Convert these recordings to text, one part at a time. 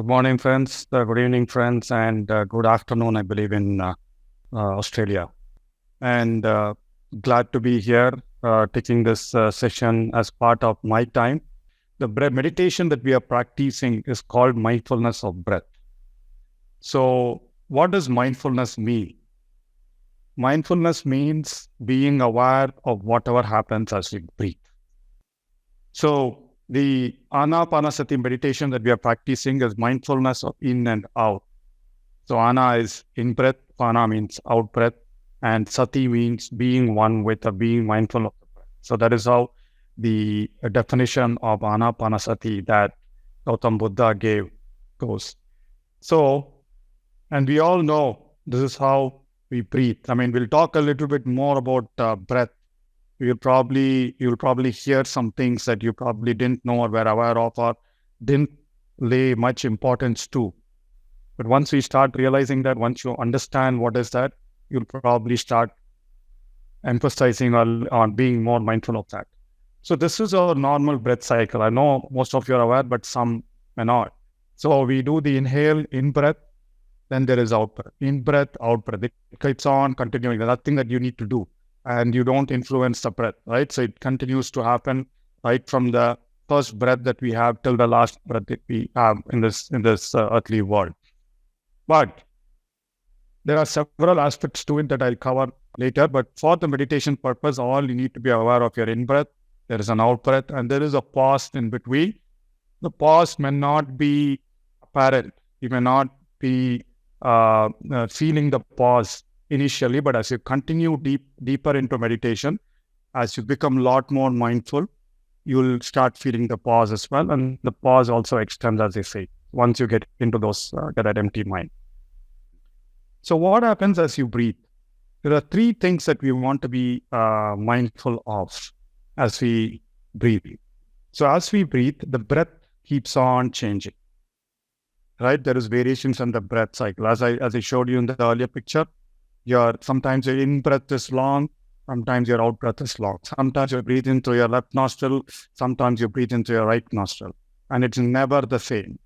Good morning, friends. Good evening, friends, and good afternoon, I believe, in Australia. And glad to be here, taking this session as part of my time. The meditation that we are practicing is called mindfulness of breath. So, what does mindfulness mean? Mindfulness means being aware of whatever happens as we breathe. So, the Anapanasati meditation that we are practicing is mindfulness of in and out. So, Ana is in breath, Pana means out breath, and Sati means being one with or being mindful of the breath. So, that is how the definition of Anapanasati that Gautam Buddha gave goes. So, and we all know this is how we breathe. I mean, we'll talk a little bit more about breath. You'll probably hear some things that you probably didn't know or were aware of or didn't lay much importance to. But once we start realizing that, once you understand what is that, you'll probably start emphasizing on being more mindful of that. So this is our normal breath cycle. I know most of you are aware, but some may not. So we do the inhale, in breath, then there is out breath. In breath, out breath. It keeps on continuing. There's nothing that you need to do. And you don't influence the breath, right? So it continues to happen right from the first breath that we have till the last breath that we have in this earthly world. But there are several aspects to it that I'll cover later. But for the meditation purpose, all you need to be aware of your in breath. There is an out breath, and there is a pause in between. The pause may not be apparent. You may not be feeling the pause initially, but as you continue deeper into meditation, as you become a lot more mindful, you'll start feeling the pause as well. And the pause also extends, as I say, once you get into that empty mind. So what happens as you breathe? There are three things that we want to be mindful of as we breathe. So as we breathe, the breath keeps on changing, right? There is variations in the breath cycle. As I showed you in the earlier picture, sometimes your in breath is long, sometimes your out breath is long. Sometimes you breathe into your left nostril, sometimes you breathe into your right nostril, and it's never the same.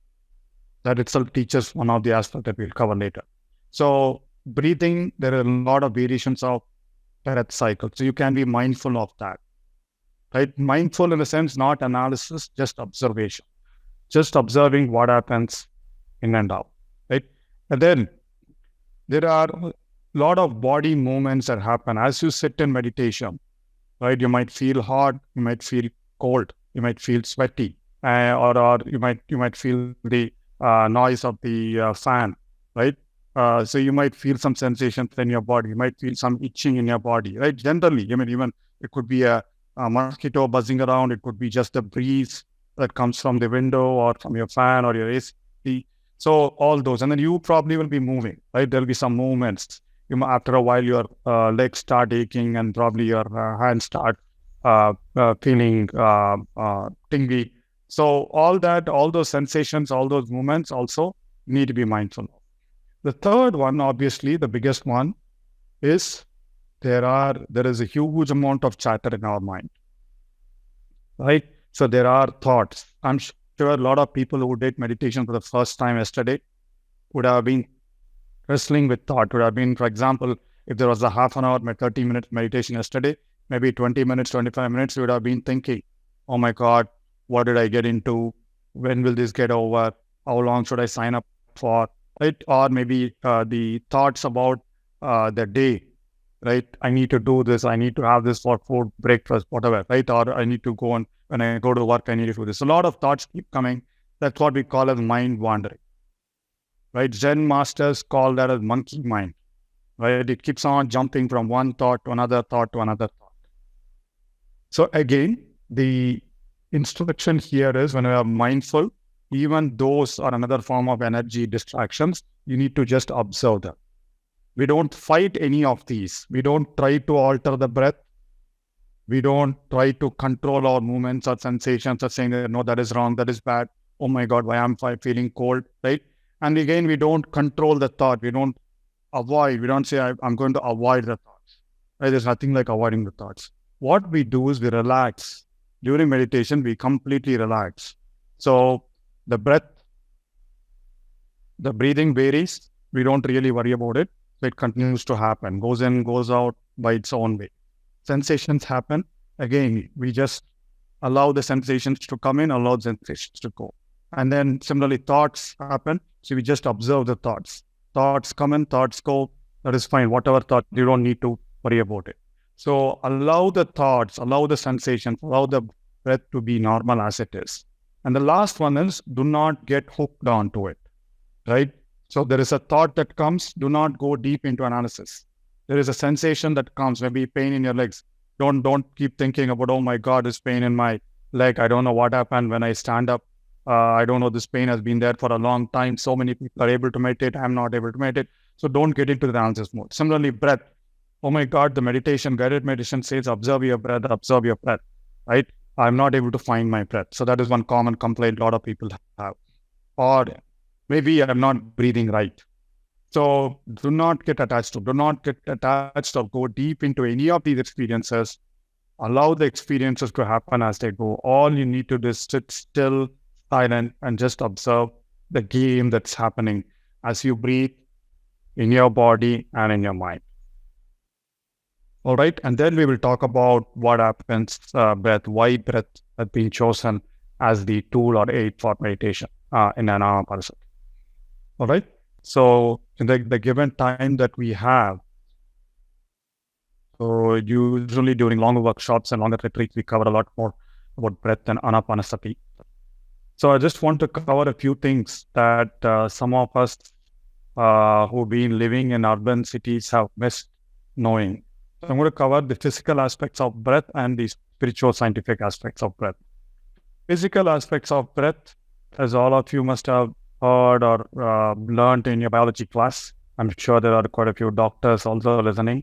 That itself teaches one of the aspects that we'll cover later. So breathing, there are a lot of variations of breath cycle. So you can be mindful of that, right? Mindful in the sense, not analysis, just observation, just observing what happens in and out, right? And then there are lot of body movements that happen as you sit in meditation, right? You might feel hot, you might feel cold, you might feel sweaty, or you might feel the noise of the fan, right? So you might feel some sensations in your body. You might feel some itching in your body, right? Generally, I mean, even it could be a mosquito buzzing around. It could be just a breeze that comes from the window or from your fan or your AC. So all those, and then you probably will be moving, right? There'll be some movements. After a while, your legs start aching and probably your hands start feeling tingly. So all those sensations, all those movements also need to be mindful of. The third one, obviously, the biggest one is there is a huge amount of chatter in our mind, right? So there are thoughts. I'm sure a lot of people who did meditation for the first time yesterday would have been wrestling with thought. Would have been, for example, if there was a half an hour, 30-minute meditation yesterday, maybe 20 minutes, 25 minutes, you would have been thinking, oh my God, what did I get into? When will this get over? How long should I sign up for? Right? Or maybe the thoughts about the day, right? I need to do this. I need to have this for food, breakfast, whatever, right? Or I need to go on, when I go to work, I need to do this. A lot of thoughts keep coming. That's what we call as mind wandering. Right? Zen masters call that as monkey mind, right? It keeps on jumping from one thought to another thought to another thought. So again, the instruction here is when we are mindful, even those are another form of energy distractions, you need to just observe them. We don't fight any of these. We don't try to alter the breath. We don't try to control our movements or sensations or saying, no, that is wrong, that is bad. Oh my God, why am I feeling cold, right? And again, we don't control the thought. We don't avoid. We don't say, I'm going to avoid the thoughts. Right? There's nothing like avoiding the thoughts. What we do is we relax. During meditation, we completely relax. So the breath The breathing varies. We don't really worry about it. So it continues to happen, goes in, goes out by its own way. Sensations happen. Again, we just allow the sensations to come in, allow the sensations to go. And then similarly, thoughts happen. So we just observe the thoughts. Thoughts come in, thoughts go. That is fine. Whatever thought, you don't need to worry about it. So allow the thoughts, allow the sensations, allow the breath to be normal as it is. And the last one is do not get hooked onto it, right? So there is a thought that comes, do not go deep into analysis. There is a sensation that comes, maybe pain in your legs. Don't keep thinking about, oh my God, this pain in my leg. I don't know what happened when I stand up. I don't know, this pain has been there for a long time. So many people are able to meditate. I'm not able to meditate. So don't get into the analysis mode. Similarly, breath. Oh my God, the meditation, guided meditation says, observe your breath, right? I'm not able to find my breath. So that is one common complaint a lot of people have. Or maybe I'm not breathing right. So do not get attached or go deep into any of these experiences. Allow the experiences to happen as they go. All you need to do is sit still, silent, and just observe the game that's happening as you breathe in your body and in your mind. All right. And then we will talk about what happens, breath, why breath has been chosen as the tool or aid for meditation in anapanasati. All right. So in the given time that we have, so usually during longer workshops and longer retreats, we cover a lot more about breath and anapanasati. So I just want to cover a few things that some of us who've been living in urban cities have missed knowing. So I'm going to cover the physical aspects of breath and the spiritual scientific aspects of breath. Physical aspects of breath, as all of you must have heard or learned in your biology class. I'm sure there are quite a few doctors also listening.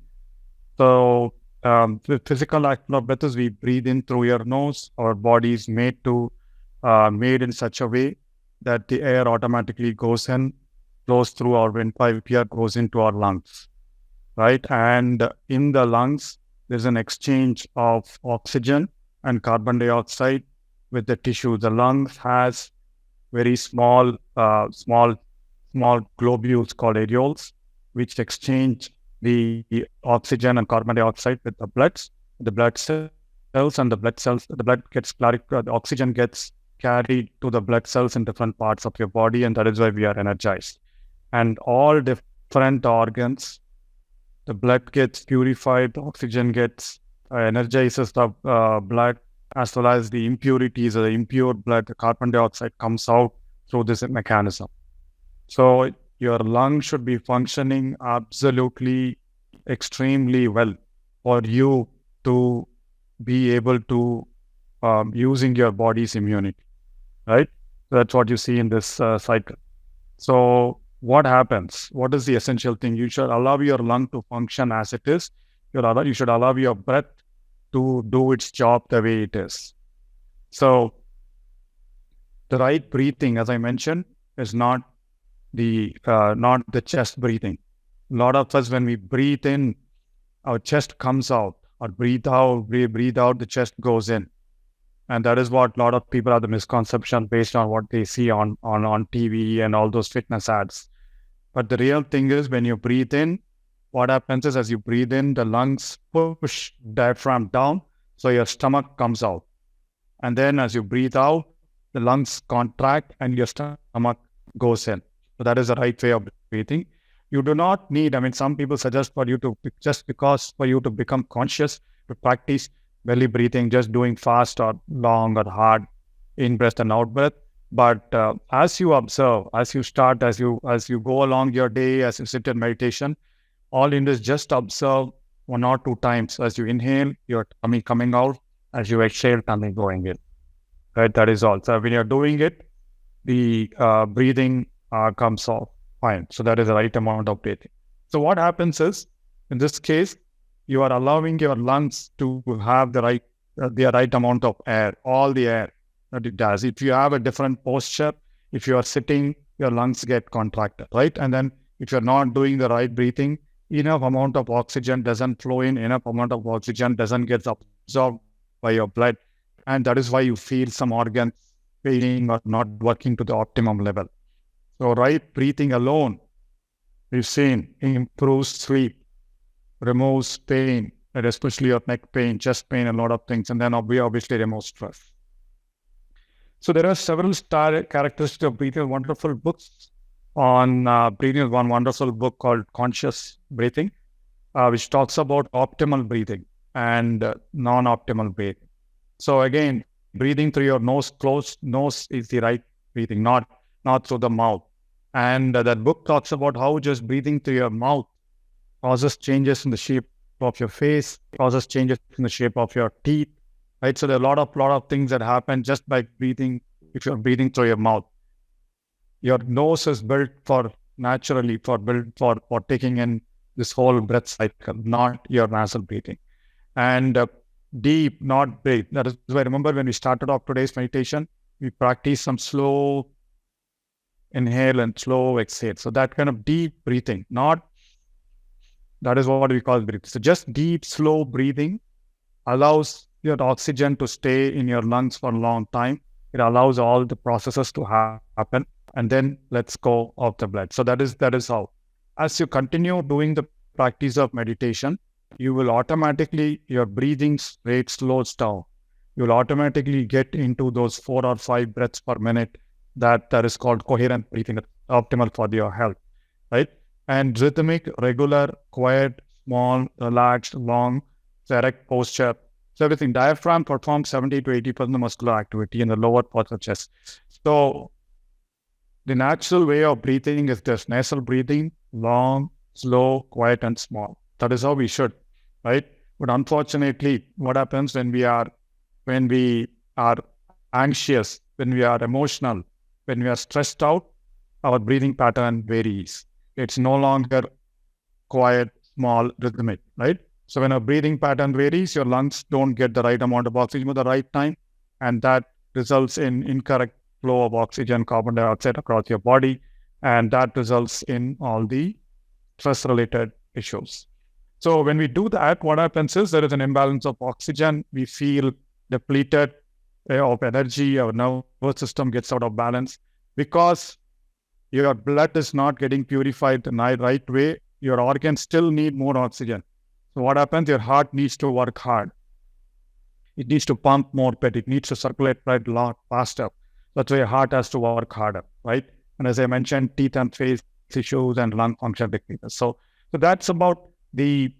So the physical act of breath is we breathe in through your nose. Our body is made in such a way that the air automatically goes through our windpipe here, goes into our lungs, right? And in the lungs, there's an exchange of oxygen and carbon dioxide with the tissue. The lungs has very small globules called areoles, which exchange the oxygen and carbon dioxide with the blood cells, and the blood gets clarified. The oxygen gets carried to the blood cells in different parts of your body, and that is why we are energized. And all different organs, the blood gets purified, the oxygen gets energizes the blood, as well as the impurities or the impure blood, the carbon dioxide comes out through this mechanism. So your lungs should be functioning absolutely extremely well for you to be able to using your body's immunity, right? So that's what you see in this cycle. So what happens? What is the essential thing? You should allow your lung to function as it is. You should allow your breath to do its job the way it is. So the right breathing, as I mentioned, is not the chest breathing. A lot of us, when we breathe in, our chest comes out, or we breathe out, the chest goes in. And that is what a lot of people have the misconception based on what they see on TV and all those fitness ads. But the real thing is, when you breathe in, what happens is, as you breathe in, the lungs push diaphragm down, so your stomach comes out. And then as you breathe out, the lungs contract and your stomach goes in. So that is the right way of breathing. You do not need, some people suggest for you to become conscious, to practice belly breathing, just doing fast or long or hard in-breath and out-breath. But as you observe, as you go along your day, as you sit in meditation, all you do is just observe 1 or 2 times. As you inhale, your tummy coming out. As you exhale, tummy going in. Right, that is all. So when you're doing it, the breathing comes off fine. So that is the right amount of breathing. So what happens is, in this case, you are allowing your lungs to have the right amount of air, all the air that it does. If you have a different posture, if you are sitting, your lungs get contracted, right? And then if you're not doing the right breathing, enough amount of oxygen doesn't flow in, enough amount of oxygen doesn't get absorbed by your blood. And that is why you feel some organs failing or not working to the optimum level. So right breathing alone, we've seen, improves sleep, removes pain, and especially your neck pain, chest pain, a lot of things. And then obviously removes stress. So there are several characteristics of breathing. Wonderful books on breathing. One wonderful book called Conscious Breathing, which talks about optimal breathing and non-optimal breathing. So again, breathing through your nose closed, nose is the right breathing, not through the mouth. And that book talks about how just breathing through your mouth causes changes in the shape of your face, causes changes in the shape of your teeth, right? So there are a lot of things that happen just by breathing. If you're breathing through your mouth, your nose is built for taking in this whole breath cycle, not your nasal breathing. And deep, not breathe. That is why, remember when we started off today's meditation, we practiced some slow inhale and slow exhale. So that kind of deep breathing, that is what we call breathing. So just deep, slow breathing allows your oxygen to stay in your lungs for a long time. It allows all the processes to happen, and then let's go of the blood. So that is how. As you continue doing the practice of meditation, you will automatically, your breathing rate slows down. You will automatically get into those 4 or 5 breaths per minute. That is called coherent breathing, optimal for your health, right? And rhythmic, regular, quiet, small, relaxed, long, erect posture. So everything. Diaphragm performs 70 to 80% of muscular activity in the lower part of the chest. So the natural way of breathing is this: nasal breathing, long, slow, quiet, and small. That is how we should, right? But unfortunately, what happens when we are anxious, when we are emotional, when we are stressed out, our breathing pattern varies. It's no longer quiet, small, rhythmic, right? So when our breathing pattern varies, your lungs don't get the right amount of oxygen at the right time, and that results in incorrect flow of oxygen, carbon dioxide across your body, and that results in all the stress-related issues. So when we do that, what happens is there is an imbalance of oxygen. We feel depleted of energy. Our nervous system gets out of balance because your blood is not getting purified the right way. Your organs still need more oxygen. So what happens? Your heart needs to work hard. It needs to pump more blood. It needs to circulate blood a lot faster. That's why your heart has to work harder, right? And as I mentioned, teeth and face issues and lung function decreases. So that's about the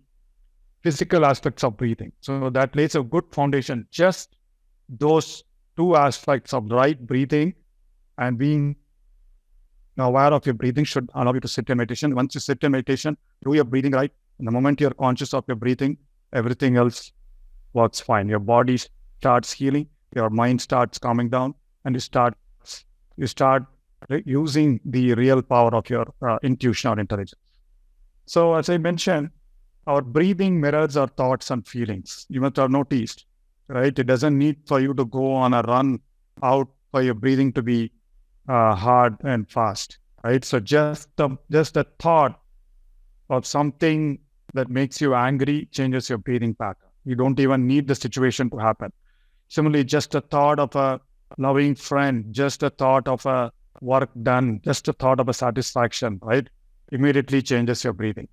physical aspects of breathing. So that lays a good foundation. Just those 2 aspects of right breathing and being aware of your breathing should allow you to sit in meditation. Once you sit in meditation, do your breathing right. And the moment you're conscious of your breathing, everything else works fine. Your body starts healing, your mind starts calming down, and you start using the real power of your intuition or intelligence. So as I mentioned, our breathing mirrors our thoughts and feelings. You must have noticed, right? It doesn't need for you to go on a run out for your breathing to be hard and fast, right? So just the thought of something that makes you angry changes your breathing pattern. You don't even need the situation to happen. Similarly, just a thought of a loving friend, just a thought of a work done, just a thought of a satisfaction, right? Immediately changes your breathing.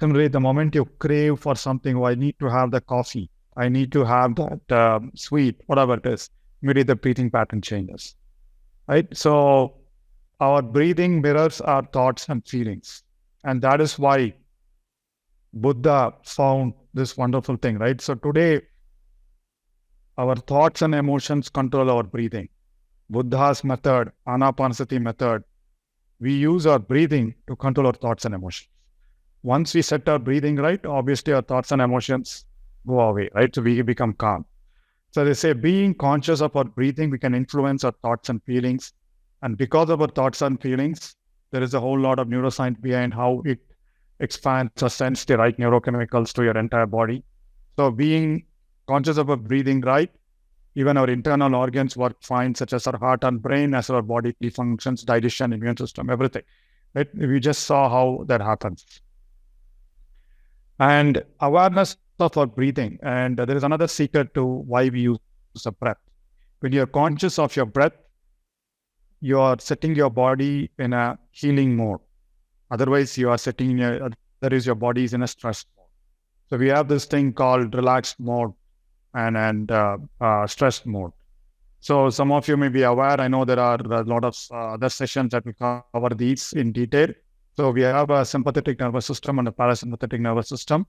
Similarly, the moment you crave for something, I need to have the coffee, I need to have that sweet, whatever it is, immediately the breathing pattern changes, right? So our breathing mirrors our thoughts and feelings. And that is why Buddha found this wonderful thing, right? So today, our thoughts and emotions control our breathing. Buddha's method, Anapanasati method, we use our breathing to control our thoughts and emotions. Once we set our breathing right, obviously our thoughts and emotions go away, right? So we become calm. So they say, being conscious of our breathing, we can influence our thoughts and feelings. And because of our thoughts and feelings, there is a whole lot of neuroscience behind how it expands or sends the right neurochemicals to your entire body. So being conscious of our breathing right, even our internal organs work fine, such as our heart and brain, as our body functions, digestion, immune system, everything. Right? We just saw how that happens. And awareness of our breathing. And there is another secret to why we use the breath. When you're conscious of your breath, you are setting your body in a healing mode. Otherwise, you are setting your body is in a stress mode. So we have this thing called relaxed mode and stress mode. So some of you may be aware. I know there are a lot of other sessions that will cover these in detail. So we have a sympathetic nervous system and a parasympathetic nervous system.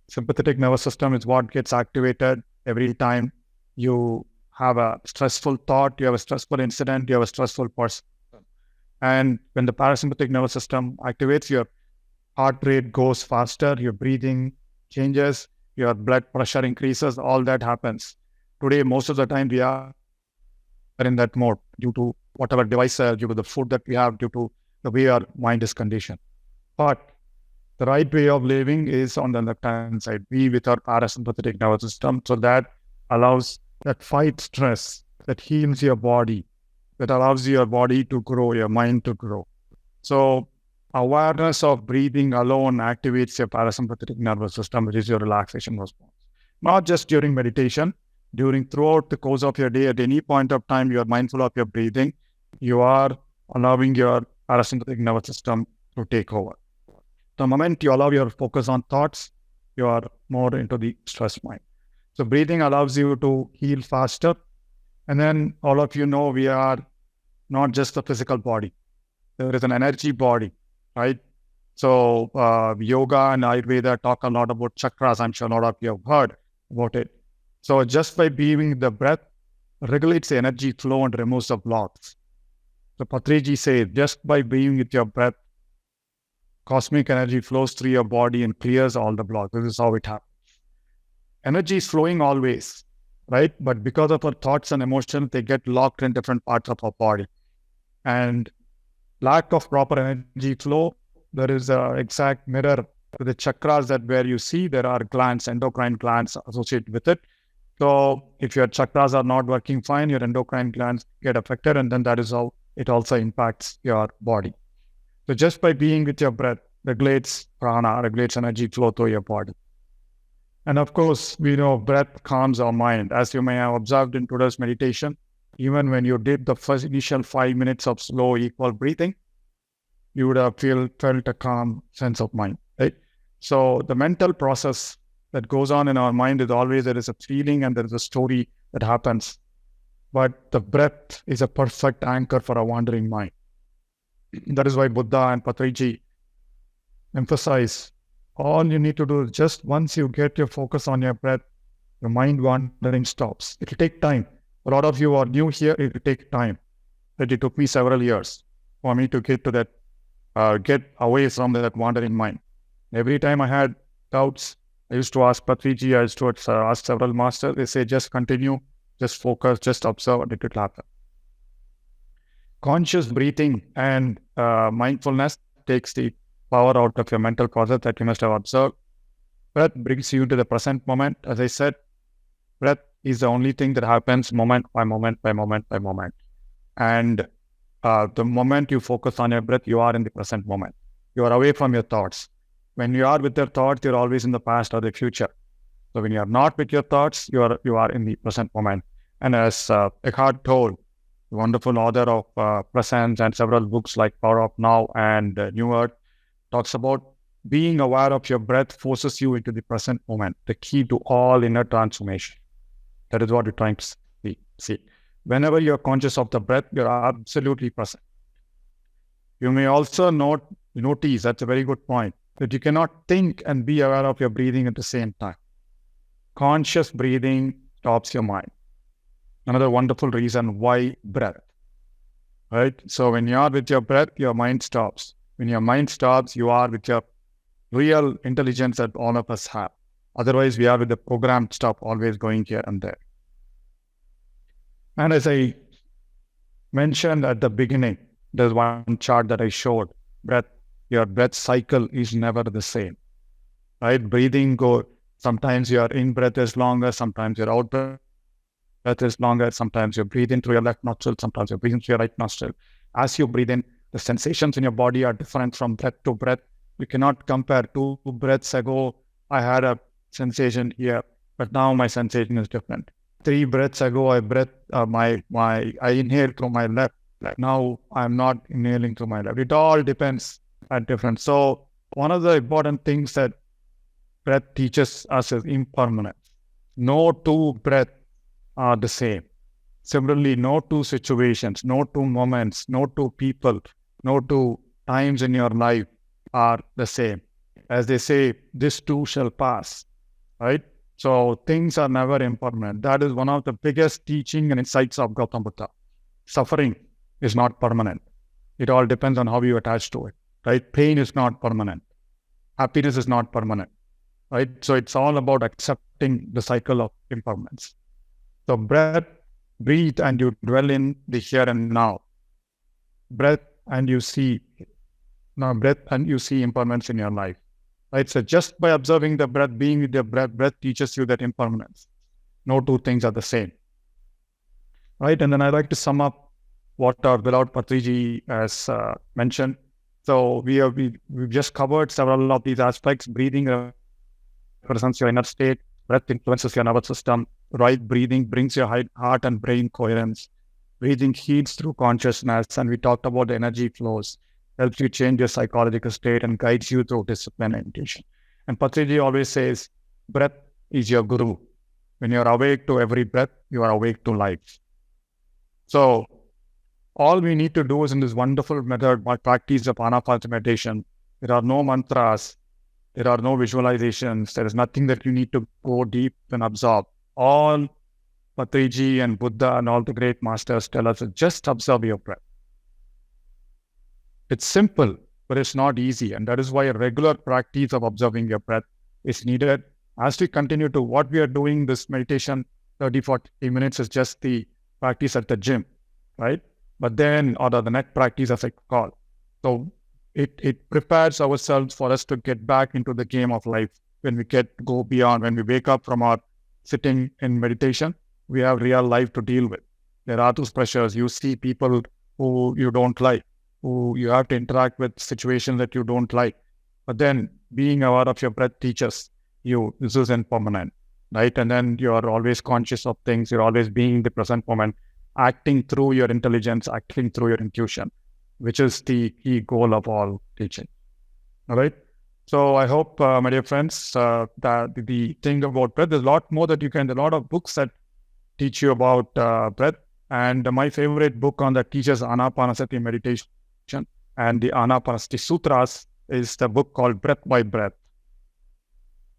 Sympathetic nervous system is what gets activated every time you have a stressful thought, you have a stressful incident, you have a stressful person. And when the parasympathetic nervous system activates, your heart rate goes faster, your breathing changes, your blood pressure increases, all that happens. Today, most of the time, we are in that mode due to whatever device, due to the food that we have, due to the way our mind is conditioned. But the right way of living is on the left-hand side, be with our parasympathetic nervous system. So that allows, that fights stress, that heals your body, that allows your body to grow, your mind to grow. So awareness of breathing alone activates your parasympathetic nervous system, which is your relaxation response. Not just during meditation, throughout the course of your day, at any point of time, you are mindful of your breathing, you are allowing your parasympathetic nervous system to take over. The moment you allow your focus on thoughts, you are more into the stress mind. So breathing allows you to heal faster. And then all of you know we are not just the physical body. There is an energy body, right? So yoga and Ayurveda talk a lot about chakras. I'm sure a lot of you have heard about it. So just by being the breath regulates the energy flow and removes the blocks. So Patriji says, just by being with your breath, cosmic energy flows through your body and clears all the blocks. This is how it happens. Energy is flowing always, right? But because of our thoughts and emotions, they get locked in different parts of our body. And lack of proper energy flow, there is an exact mirror to the chakras that where you see there are glands, endocrine glands associated with it. So if your chakras are not working fine, your endocrine glands get affected, and then that is how it also impacts your body. So just by being with your breath regulates prana, regulates energy flow through your body. And of course, we know breath calms our mind. As you may have observed in today's meditation, even when you did the first initial 5 minutes of slow equal breathing, you would have felt a calm sense of mind, right? So the mental process that goes on in our mind is always there is a feeling and there is a story that happens. But the breath is a perfect anchor for a wandering mind. That is why Buddha and Patriji emphasize all you need to do is just once you get your focus on your breath, your mind wandering stops. It will take time. A lot of you are new here, it will take time. It took me several years for me to get to that, get away from that wandering mind. Every time I had doubts, I used to ask Patriji, I used to ask several masters. They say, just continue, just focus, just observe, and it will happen. Conscious breathing and mindfulness takes the power out of your mental process that you must have observed. Breath brings you to the present moment. As I said, breath is the only thing that happens moment by moment by moment by moment. And the moment you focus on your breath, you are in the present moment. You are away from your thoughts. When you are with your thoughts, you're always in the past or the future. So when you are not with your thoughts, you are in the present moment. And as Eckhart Tolle, the wonderful author of Presence and several books like Power of Now and New Earth, talks about being aware of your breath forces you into the present moment, the key to all inner transformation. That is what we're trying to see. Whenever you're conscious of the breath, you're absolutely present. You may also notice, that's a very good point, that you cannot think and be aware of your breathing at the same time. Conscious breathing stops your mind. Another wonderful reason why breath, right? So when you are with your breath, your mind stops. When your mind stops, you are with your real intelligence that all of us have. Otherwise, we are with the programmed stuff always going here and there. And as I mentioned at the beginning, there's one chart that I showed. Your breath cycle is never the same, right? Breathing sometimes your in breath is longer, sometimes your out breath is longer, sometimes you breathe in through your left nostril, sometimes you breathe in through your right nostril. As you breathe in, the sensations in your body are different from breath to breath. You cannot compare. 2 breaths ago, I had a sensation here, but now my sensation is different. 3 breaths ago, I inhaled through my left Now I'm not inhaling through my left. It all depends at different. So one of the important things that breath teaches us is impermanence. No two breaths are the same. Similarly, no two situations, no two moments, no two people, no two times in your life are the same. As they say, this too shall pass, right? So things are never impermanent. That is one of the biggest teaching and insights of Gautam Buddha. Suffering is not permanent. It all depends on how you attach to it, right? Pain is not permanent. Happiness is not permanent, right? So it's all about accepting the cycle of impermanence. So breathe and you dwell in the here and now. Breath and you see impermanence in your life. Right? So just by observing the breath, being with the breath teaches you that impermanence. No two things are the same. Right? And then I'd like to sum up what our beloved Patriji has mentioned. So we've just covered several of these aspects. Breathing represents your inner state. Breath influences your nervous system. Right breathing brings your heart and brain coherence. Breathing heals through consciousness. And we talked about the energy flows. Helps you change your psychological state and guides you through discipline and intention. And Patriji always says, breath is your guru. When you're awake to every breath, you are awake to life. So all we need to do is in this wonderful method, practice of Anapanasati meditation. There are no mantras. There are no visualizations. There is nothing that you need to go deep and absorb. All Patriji and Buddha and all the great masters tell us to just observe your breath. It's simple, but it's not easy. And that is why a regular practice of observing your breath is needed. As we continue to what we are doing, this meditation, 30, 40 minutes is just the practice at the gym, right? But then, or the net practice as I call. So it prepares ourselves for us to get back into the game of life when we go beyond, when we wake up from our sitting in meditation, we have real life to deal with. There are those pressures. You see people who you don't like, who you have to interact with situations that you don't like. But then being aware of your breath teaches you this is impermanent, right? And then you are always conscious of things. You're always being in the present moment, acting through your intelligence, acting through your intuition, which is the key goal of all teaching. All right. So I hope, my dear friends, that the thing about breath, there's a lot more that there are a lot of books that teach you about breath. And my favorite book on that teaches Anapanasati meditation and the Anapanasati Sutras is the book called Breath by Breath.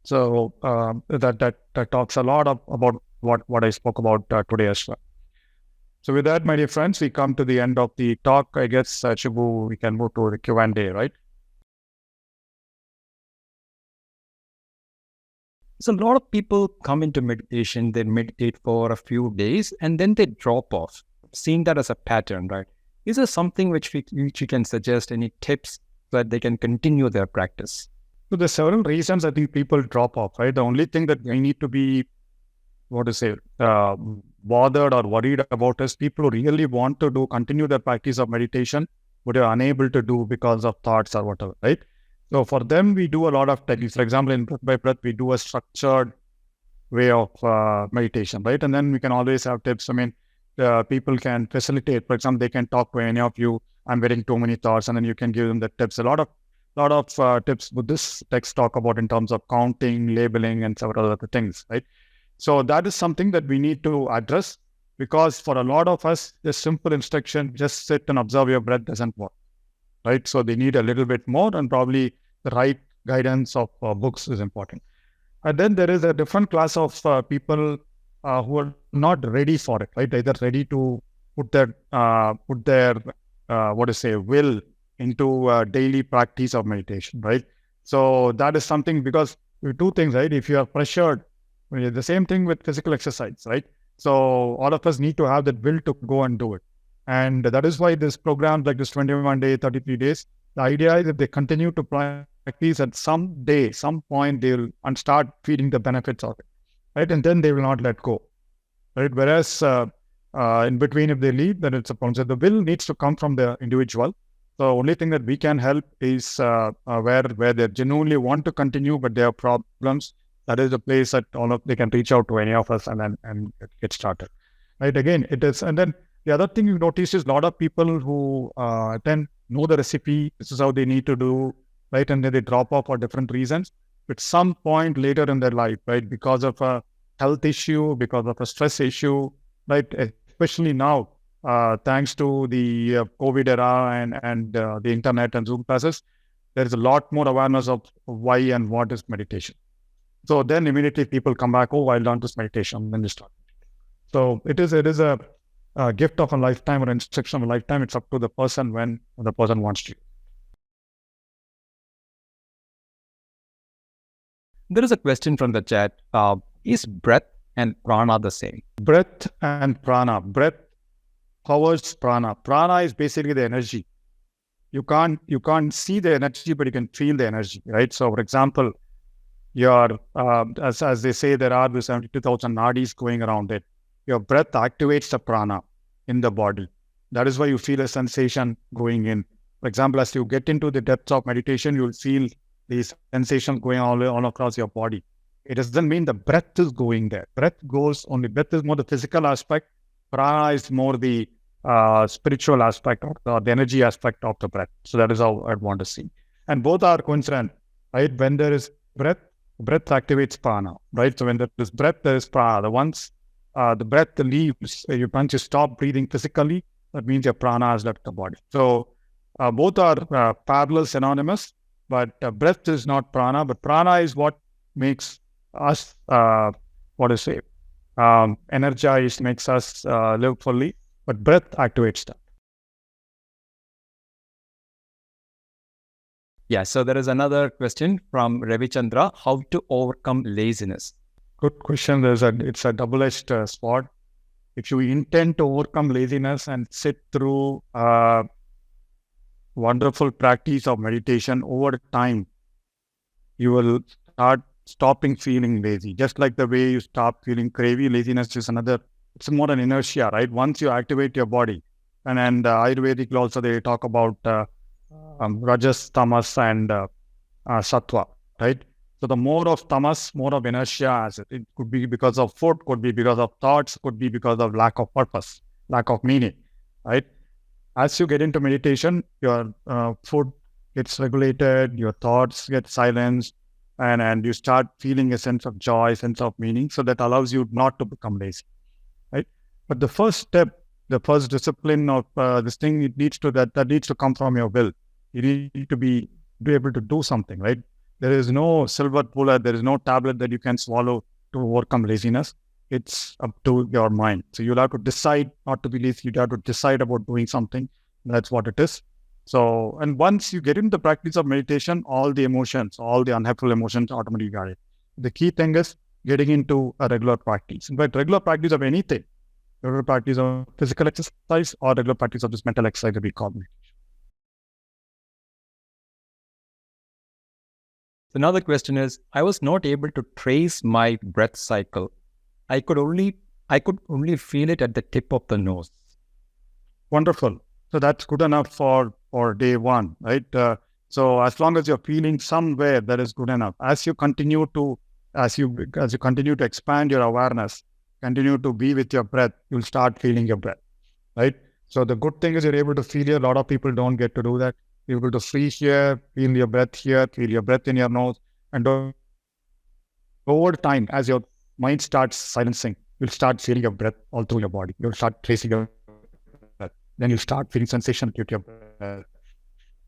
So that talks a lot about what I spoke about today as well. So with that, my dear friends, we come to the end of the talk. I guess, Shibu, we can move to the Q&A, right? So a lot of people come into meditation, they meditate for a few days, and then they drop off, seeing that as a pattern, right? Is there something which you can suggest, any tips so that they can continue their practice? So there's several reasons I think people drop off, right? The only thing that we need to be, bothered or worried about is people who really want to continue their practice of meditation, but are unable to do because of thoughts or whatever, right? So for them, we do a lot of techniques. For example, in Breath by Breath, we do a structured way of meditation, right? And then we can always have tips. I mean, people can facilitate. For example, they can talk to any of you. I'm getting too many thoughts, and then you can give them the tips. A lot of tips Buddhist texts talk about in terms of counting, labeling, and several other things, right? So that is something that we need to address, because for a lot of us, the simple instruction, just sit and observe your breath, doesn't work, right? So they need a little bit more, and probably the right guidance of books is important. And then there is a different class of people who are not ready for it, right? Either ready to put their will into daily practice of meditation, right? So that is something, because two things, right? If you are pressured, the same thing with physical exercise, right? So all of us need to have that will to go and do it. And that is why this program, like this 21 day, 33 days, the idea is that they continue to practice at some point, they'll start feeling the benefits of it, right? And then they will not let go, right? Whereas in between, if they leave, then it's a problem. So the will needs to come from the individual. The only thing that we can help is where they genuinely want to continue, but they have problems. That is the place that they can reach out to any of us and get started, right? Again, it is, and then The other thing you notice is a lot of people who then know the recipe, this is how they need to do, right? And then they drop off for different reasons. At some point later in their life, right, because of a health issue, because of a stress issue, right, especially now, thanks to the COVID era and the internet and Zoom classes, there is a lot more awareness of why and what is meditation. So then immediately people come back, oh, I'll learn this meditation, then they start. So it is a gift of a lifetime or instruction of a lifetime. It's up to the person when the person wants to. There is a question from the chat. Is breath and prana the same? Breath and prana. Breath powers prana. Prana is basically the energy. You can't see the energy, but you can feel the energy, right? So, for example, your as they say, there are the 72,000 nadis going around it. Your breath activates the prana in the body. That is why you feel a sensation going in. For example, as you get into the depths of meditation, you'll feel these sensations going all across your body. It doesn't mean the breath is going there. Breath is more the physical aspect. Prana is more the spiritual aspect or the energy aspect of the breath. So that is how I'd want to see. And both are coincident, right? When there is breath activates prana, right? So when there is breath, there is prana. Once the breath leaves, once you stop breathing physically, that means your prana has left the body. So both are parallel, synonymous, but breath is not prana, but prana is what makes us, energized, makes us live fully, but breath activates that. Yeah, so there is another question from Ravichandra, how to overcome laziness? Good question. It's a double-edged sword. If you intend to overcome laziness and sit through wonderful practice of meditation over time, you will start stopping feeling lazy. Just like the way you stop feeling cravey, laziness is it's more an inertia, right? Once you activate your body, and Ayurvedic also they talk about Rajas, Tamas, and Sattva, right? So the more of tamas, more of inertia. It could be because of food, could be because of thoughts, could be because of lack of purpose, lack of meaning, right? As you get into meditation, your food gets regulated, your thoughts get silenced, and you start feeling a sense of joy, sense of meaning. So that allows you not to become lazy, right? But the first step, the first discipline of this thing, it needs to come from your will. You need to be able to do something, right? There is no silver bullet. There is no tablet that you can swallow to overcome laziness. It's up to your mind. So you'll have to decide not to be lazy. You have to decide about doing something. That's what it is. So, and once you get into the practice of meditation, all the emotions, all the unhelpful emotions automatically got it. The key thing is getting into a regular practice. In fact, regular practice of anything, regular practice of physical exercise or regular practice of this mental exercise that we call meditation. Another question is, I was not able to trace my breath cycle. I could only feel it at the tip of the nose. Wonderful. So that's good enough for day one, right? So as long as you're feeling somewhere, that is good enough. As you continue to expand your awareness, continue to be with your breath, you'll start feeling your breath, right? So the good thing is you're able to feel here. A lot of people don't get to do that. You're able to freeze here, feel your breath here, feel your breath in your nose. And over time, as your mind starts silencing, you'll start feeling your breath all through your body. You'll start tracing your breath. Then you'll start feeling sensation due to your breath,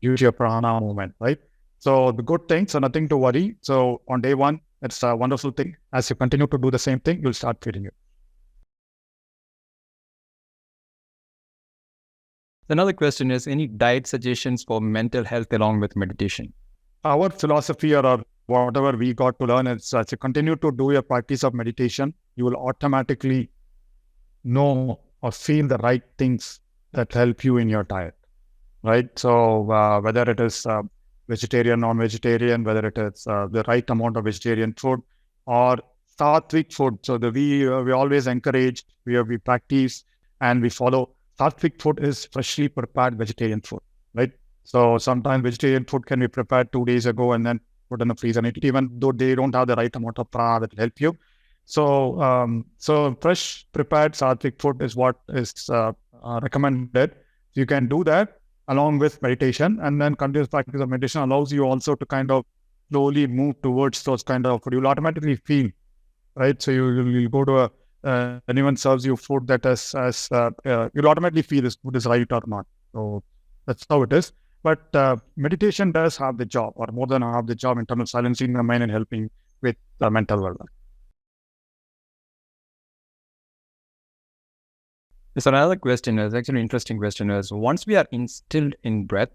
due to your prana movement, right? So the good thing, so nothing to worry. So on day one, it's a wonderful thing. As you continue to do the same thing, you'll start feeling it. Another question is, any diet suggestions for mental health along with meditation? Our philosophy or whatever we got to learn is as you continue to do your practice of meditation, you will automatically know or feel the right things that help you in your diet, right? So whether it is vegetarian, non-vegetarian, whether it is the right amount of vegetarian food or sattvic food. So we always encourage, we practice and we follow. Sattvic food is freshly prepared vegetarian food, right? So sometimes vegetarian food can be prepared 2 days ago and then put in the freezer and eat it, even though they don't have the right amount of prana that will help you. So fresh prepared sattvic food is what is recommended. So you can do that along with meditation, and then continuous practice of meditation allows you also to kind of slowly move towards those kind of, you'll automatically feel, right? So you'll go to anyone serves you food that you'll automatically feel this food is right or not. So that's how it is. But meditation does have the job, or more than half the job, in terms of silencing the mind and helping with the mental well-being. So another question is actually an interesting question is, once we are instilled in breath,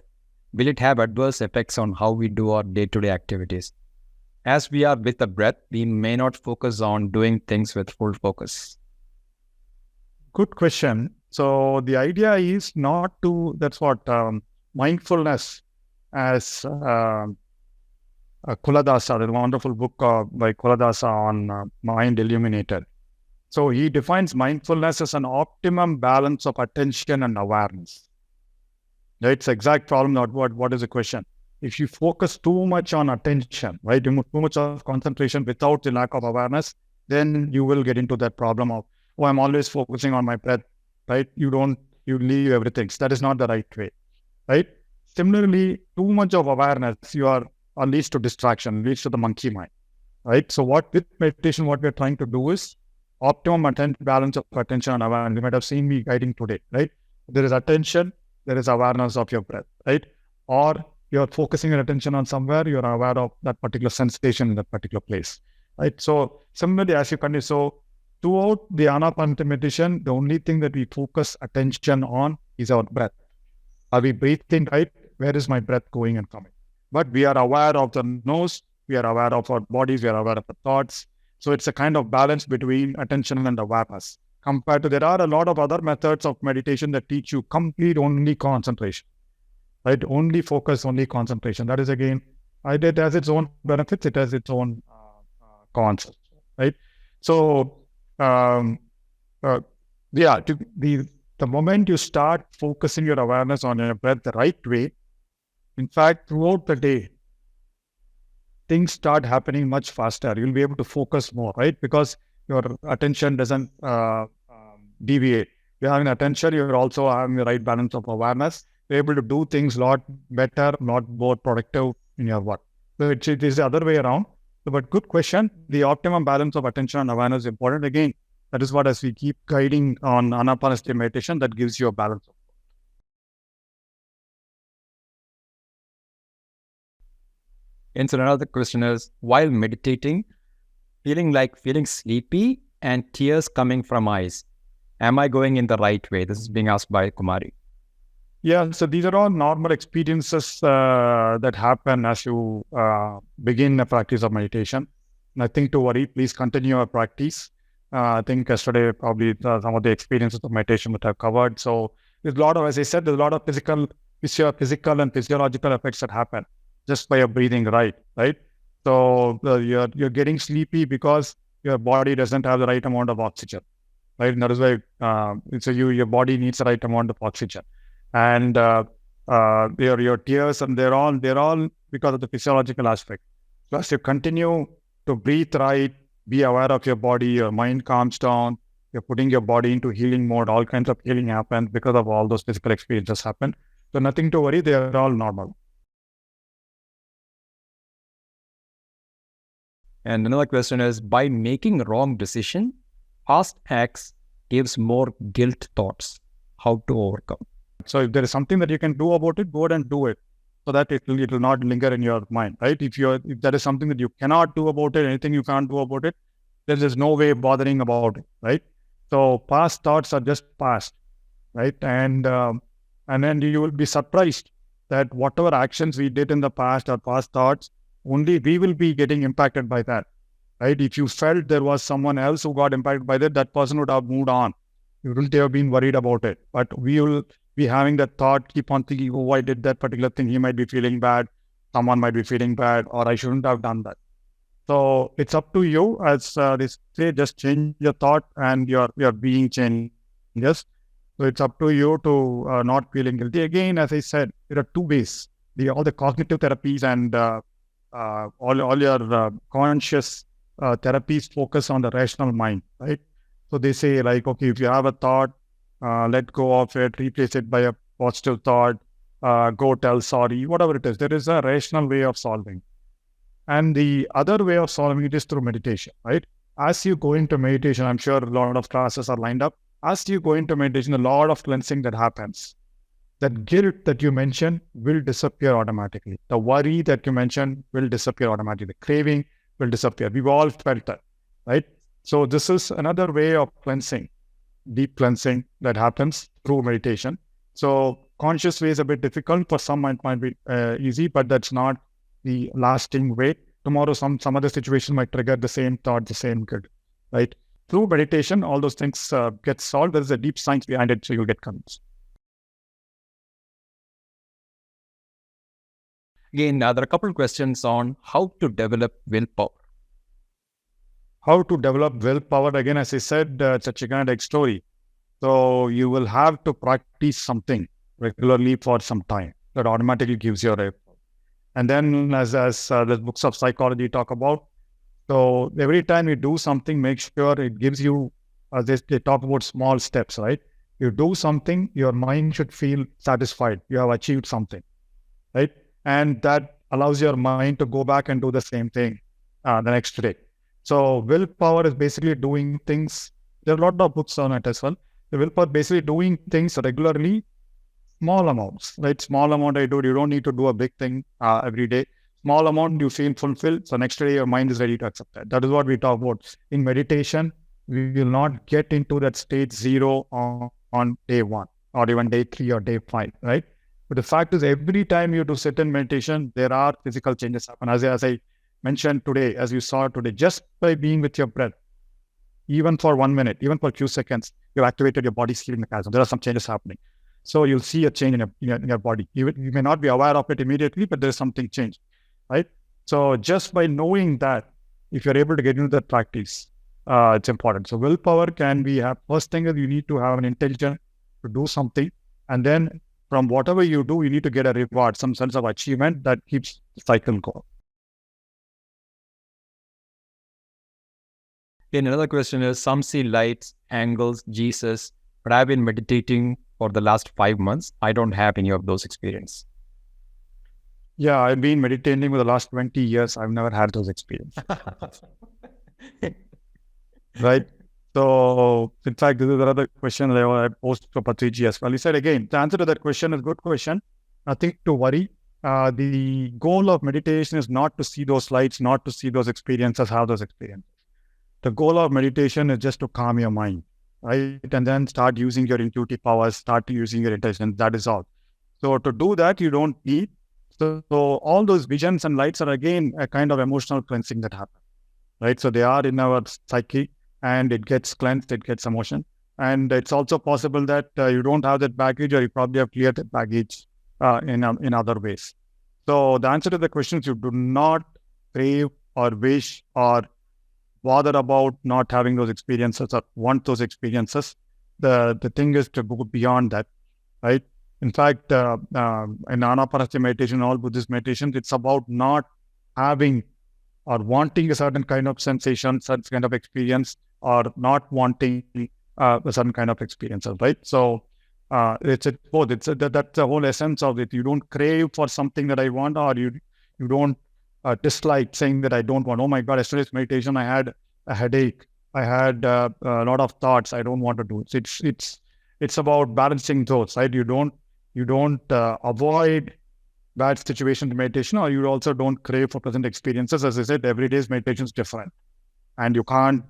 will it have adverse effects on how we do our day-to-day activities? As we are with the breath, we may not focus on doing things with full focus. Good question. So the idea is not to, that's what mindfulness, as Kuladasa, the wonderful book by Kuladasa on Mind Illuminated. So he defines mindfulness as an optimum balance of attention and awareness. It's the exact problem, not what is the question. If you focus too much on attention, right, too much of concentration without the lack of awareness, then you will get into that problem of, oh, I'm always focusing on my breath, right? You leave everything. So that is not the right way, right? Similarly, too much of awareness, leads to distraction, leads to the monkey mind, right? So with meditation, what we're trying to do is optimum balance of attention and awareness. You might have seen me guiding today, right? There is attention, there is awareness of your breath, right? Or you're focusing your attention on somewhere, you're aware of that particular sensation in that particular place, right? So similarly, as you continue, so throughout the Anapanasati meditation, the only thing that we focus attention on is our breath. Are we breathing right? Where is my breath going and coming? But we are aware of the nose, we are aware of our bodies, we are aware of the thoughts. So it's a kind of balance between attention and awareness. Compared to, there are a lot of other methods of meditation that teach you complete only concentration, right? Only focus, only concentration. That is, again, it has its own benefits, it has its own cons, right? So, the moment you start focusing your awareness on your breath the right way, in fact, throughout the day, things start happening much faster. You'll be able to focus more, right? Because your attention doesn't deviate. You're having attention, you're also having the right balance of awareness. You're able to do things a lot better, lot more productive in your work. So it is the other way around. But good question. The optimum balance of attention and awareness is important. Again, that is what, as we keep guiding on Anapanasati meditation, that gives you a balance. And so another question is, while meditating, feeling sleepy and tears coming from eyes, am I going in the right way? This is being asked by Kumari. Yeah, so these are all normal experiences that happen as you begin the practice of meditation. Nothing to worry. Please continue your practice. I think yesterday probably some of the experiences of meditation that I've covered. So there's a lot of, as I said, there's a lot of physical and physiological effects that happen just by your breathing right? So you're getting sleepy because your body doesn't have the right amount of oxygen, right? And that is why your body needs the right amount of oxygen. And your tears, and they're all because of the physiological aspect. So as you continue to breathe right, be aware of your body, your mind calms down, you're putting your body into healing mode, all kinds of healing happens because of all those physical experiences happen. So nothing to worry, they are all normal. And another question is, by making wrong decision, past acts gives more guilt thoughts. How to overcome? So if there is something that you can do about it, go ahead and do it, so that it will not linger in your mind, right? If there is something that you cannot do about it, anything you can't do about it, then there's no way bothering about it, right? So past thoughts are just past, right? And then you will be surprised that whatever actions we did in the past or past thoughts, only we will be getting impacted by that, right? If you felt there was someone else who got impacted by that person would have moved on. You wouldn't have been worried about it. But we will be having that thought, keep on thinking, oh, I did that particular thing. He might be feeling bad. Someone might be feeling bad, or I shouldn't have done that. So it's up to you, as they say, just change your thought and your being changes. So it's up to you to not feeling guilty. Again, as I said, there are two ways. All the cognitive therapies and all your conscious therapies focus on the rational mind, right? So they say, like, okay, if you have a thought, let go of it, replace it by a positive thought, go tell sorry, whatever it is. There is a rational way of solving. And the other way of solving it is through meditation, right? As you go into meditation, I'm sure a lot of classes are lined up. As you go into meditation, a lot of cleansing that happens. That guilt that you mentioned will disappear automatically. The worry that you mentioned will disappear automatically. The craving will disappear. We've all felt that, right? So this is another way of cleansing, deep cleansing that happens through meditation. So conscious way is a bit difficult. For some, it might be easy, but that's not the lasting way. Tomorrow, some other situation might trigger the same thought, the same guilt, right? Through meditation, all those things get solved. There's a deep science behind it, so you'll get convinced. Again, there are a couple of questions on how to develop willpower. How to develop willpower? Again, as I said, it's a chicken and egg story. So you will have to practice something regularly for some time. That automatically gives you a willpower. And then, as the books of psychology talk about, so every time you do something, make sure it gives you. They talk about small steps, right? You do something, your mind should feel satisfied. You have achieved something, right? And that allows your mind to go back and do the same thing the next day. So willpower is basically doing things. There are a lot of books on it as well. The willpower basically doing things regularly, small amounts, right? Small amount I do. You don't need to do a big thing every day. Small amount you feel fulfilled. So next day your mind is ready to accept that. That is what we talk about. In meditation, we will not get into that stage 0 on day 1 or even day 3 or day 5, right? But the fact is, every time you do sit in meditation, there are physical changes happen. As I mentioned today, as you saw today, just by being with your breath, even for 1 minute, even for a few seconds, you've activated your body's healing mechanism. There are some changes happening. So you'll see a change in your body. You may not be aware of it immediately, but there's something changed, right? So just by knowing that, if you're able to get into that practice, it's important. So willpower can be, first thing is you need to have an intention to do something. And then from whatever you do, you need to get a reward, some sense of achievement that keeps the cycle going. Then another question is, some see lights, angles, Jesus, but I've been meditating for the last 5 months. I don't have any of those experiences. Yeah, I've been meditating for the last 20 years. I've never had those experiences. Right? So, in fact, this is another question that I posed for Patriji as well. He said, again, the answer to that question is a good question. Nothing to worry. The goal of meditation is not to see those lights, not to see those experiences, have those experiences. The goal of meditation is just to calm your mind, right? And then start using your intuitive powers, start using your intelligence. That is all. So to do that, you don't need. So all those visions and lights are again a kind of emotional cleansing that happens, right? So they are in our psyche and it gets cleansed, it gets emotion. And it's also possible that you don't have that baggage, or you probably have cleared that baggage in other ways. So the answer to the question is, you do not crave or wish or bother about not having those experiences or want those experiences. The thing is to go beyond that, right? In fact, in Anapanasati meditation, all Buddhist meditations, it's about not having or wanting a certain kind of sensation, certain kind of experience, or not wanting a certain kind of experiences, right? So it's both. That's the whole essence of it. You don't crave for something that I want, or you don't dislike saying that I don't want. Oh my God, yesterday's meditation, I had a headache. I had a lot of thoughts. I don't want to do it. It's about balancing those, right? You don't avoid bad situations in meditation, or you also don't crave for present experiences. As I said, every day's meditation is different, and you can't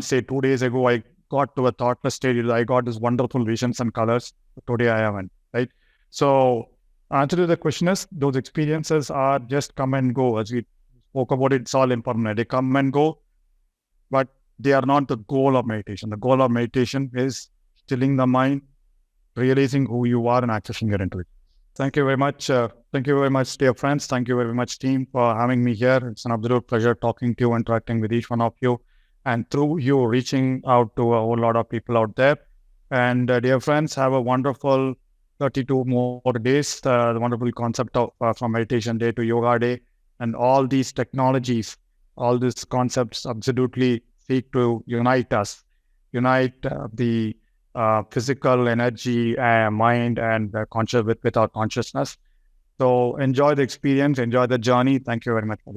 say 2 days ago I got to a thoughtless state. I got this wonderful visions and colors. Today I haven't, right? So answer to the question is, those experiences are just come and go. As we spoke about it, it's all impermanent. They come and go, but they are not the goal of meditation. The goal of meditation is stilling the mind, realizing who you are, and accessing your intuition. Thank you very much. Thank you very much, dear friends. Thank you very much, team, for having me here. It's an absolute pleasure talking to you, interacting with each one of you, and through you, reaching out to a whole lot of people out there. And dear friends, have a wonderful 32 more days. The wonderful concept of from meditation day to yoga day, and all these technologies, all these concepts absolutely seek to unite us, unite the physical energy, mind, and conscious with our consciousness. So enjoy the experience, enjoy the journey. Thank you very much for